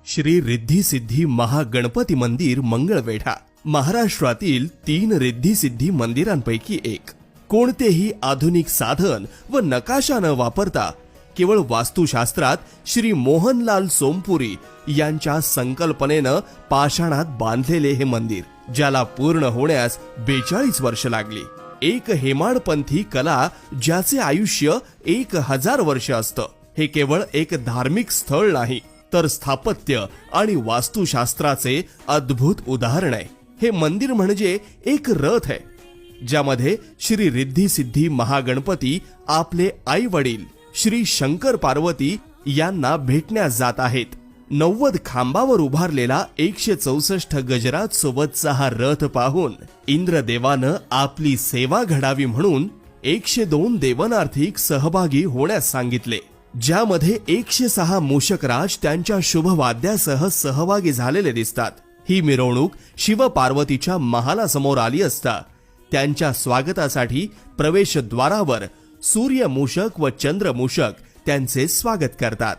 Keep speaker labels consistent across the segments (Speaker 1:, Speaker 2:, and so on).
Speaker 1: श्री रिद्धी सिद्धी महागणपती मंदिर मंगळवेढा महाराष्ट्रातील 3 रिद्धी सिद्धी मंदिरांपैकी एक. कोणतेही आधुनिक साधन व नकाशा न वापरता केवळ वास्तुशास्त्रात श्री मोहनलाल सोमपुरी यांच्या संकल्पनेनं पाषाणात बांधलेले हे मंदिर, ज्याला पूर्ण होण्यास 42 वर्ष लागली. एक हेमाडपंथी कला ज्याचे आयुष्य 1000 वर्ष असतं. हे केवळ एक धार्मिक स्थळ नाही, तर स्थापत्य आणि वास्तुशास्त्राचे अद्भुत उदाहरण आहे. हे मंदिर म्हणजे एक रथ आहे, ज्यामध्ये श्री रिद्धी सिद्धी महागणपती आपले आई वडील श्री शंकर पार्वती यांना भेटण्यास जात आहेत. 90 खांबावर उभारलेला 164 गजरात सोबतचा हा रथ पाहून इंद्रदेवानं आपली सेवा घडावी म्हणून 102 देवनार्थिक सहभागी होण्यास सांगितले, ज्यामध्ये 106 मूषकराज त्यांच्या शुभवाद्यासह सहभागी झालेले दिसतात. ही मिरवणूक शिव पार्वतीच्या महालासमोर आली असता त्यांच्या स्वागतासाठी प्रवेशद्वारावर सूर्य मूषक व चंद्र मूषक त्यांचे स्वागत करतात.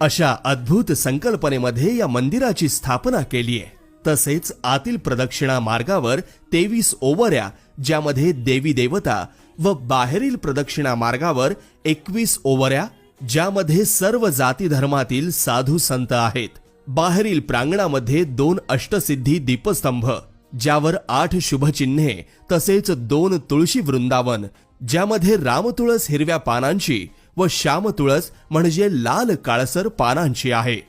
Speaker 1: अशा अद्भुत संकल्पनेमध्ये या मंदिराची स्थापना केली आहे. तसेच आतील प्रदक्षिणा मार्गावर 23 ओवऱ्या, ज्यामध्ये देवी देवता, व बाहेरील प्रदक्षिणा मार्गावर 21 ओवऱ्या, ज्यामध्ये सर्व जाती धर्मातील साधू संत आहेत. बाहेरील प्रांगणामध्ये 2 अष्टसिद्धी दीपस्तंभ, ज्यावर 8 शुभचिन्हे, तसेच 2 तुळशी वृंदावन, ज्यामध्ये रामतुळस हिरव्या पानांची व श्यामतुळस म्हणजे लाल काळसर पानांची आहे.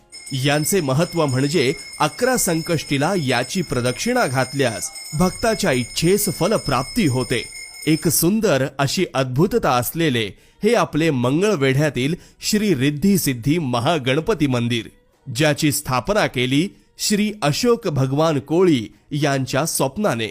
Speaker 1: यांचे महत्व म्हणजे 11 संकष्टीला याची प्रदक्षिणा घातल्यास भक्ताच्या इच्छेस फलप्राप्ती होते. एक सुंदर अशी अद्भुतता असलेले हे आपले मंगळवेढ्यातील श्री रिद्धी सिद्धी महागणपती मंदिर, ज्याची स्थापना केली श्री अशोक भगवान कोळी यांच्या स्वप्नाने.